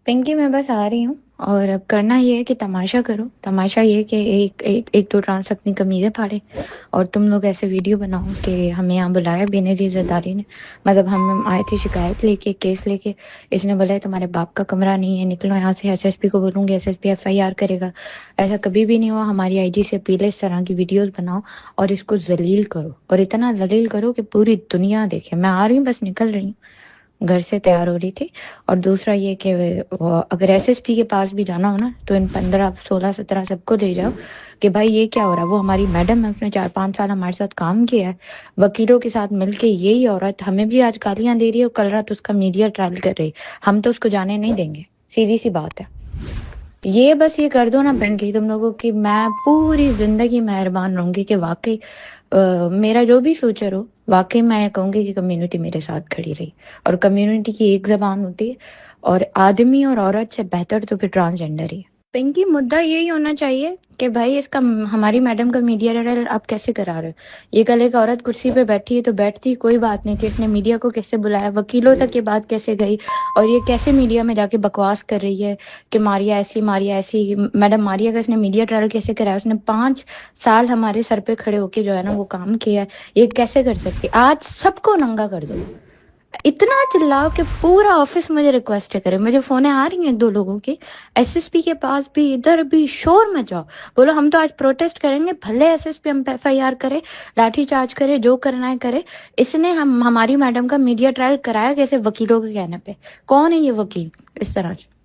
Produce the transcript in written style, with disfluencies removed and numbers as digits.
पिंकी मैं बस आ रही हूँ। और अब करना ये है कि तमाशा करो। तमाशा ये कि एक दो ट्रांस अपनी कमीज़ें फाड़े और तुम लोग ऐसे वीडियो बनाओ कि हमें यहाँ बुलाया बेनज़ीर जरदारी ने। मतलब हम आए थे शिकायत लेके, केस लेके। इसने बोला है तुम्हारे बाप का कमरा नहीं है, निकलो यहाँ से। एसएसपी को बोलूँगी, एसएसपी एफआईआर करेगा। ऐसा कभी भी नहीं हुआ। हमारी आईजी से अपील है, इस तरह की वीडियोस बनाओ और इसको जलील करो, और इतना जलील करो कि पूरी दुनिया देखे। मैं आ रही हूँ, बस निकल रही हूँ, घर से तैयार हो रही थी। और दूसरा ये कि अगर एसएसपी के पास भी जाना हो ना, तो इन 15 16 17 सबको ले जाओ कि भाई ये क्या हो रहा है। वो हमारी मैडम है, उसने 4 5 साल हमारे साथ काम किया है। वकीलों के साथ मिलके यही औरत हमें भी आज गालियां दे रही है और कल रात उसका मीडिया ट्रायल कर रही। हम तो उसको जाने नहीं देंगे, सीधी सी बात है। ये बस ये कर दो ना पिंकी तुम लोगों की, मैं पूरी जिंदगी मेहरबान रहूंगी कि वाकई मेरा जो भी फ्यूचर हो, वाकई मैं कहूंगी कि कम्युनिटी मेरे साथ खड़ी रही। और कम्युनिटी की एक जबान होती है, और आदमी और औरत से बेहतर तो फिर ट्रांसजेंडर ही है। पिंकी मुद्दा यही होना चाहिए कि भाई इसका, हमारी मैडम का मीडिया ट्रायल आप कैसे करा रहे हो। ये कल एक औरत कुर्सी पे बैठी है तो बैठती, कोई बात नहीं थी। इसने मीडिया को कैसे बुलाया, वकीलों तक ये बात कैसे गई, और ये कैसे मीडिया में जाके बकवास कर रही है कि मारिया ऐसी मारिया ऐसी। मैडम मारिया का इसने मीडिया ट्रायल कैसे कराया। उसने 5 साल हमारे सर पे खड़े होके जो है ना वो काम किया है। ये कैसे कर सकती। आज सबको नंगा कर दो। इतना चिल्लाओ कि पूरा ऑफिस मुझे रिक्वेस्ट करे। मुझे फोने आ रही हैं 2 लोगों की, एसएसपी के पास भी, इधर भी, शोर मचाओ। बोलो हम तो आज प्रोटेस्ट करेंगे, भले एसएसपी हम पे एफआईआर करे, लाठी चार्ज करे, जो करना है करे। इसने हमारी मैडम का मीडिया ट्रायल कराया कैसे, वकीलों के कहने पे। कौन है ये वकील इस तरह से।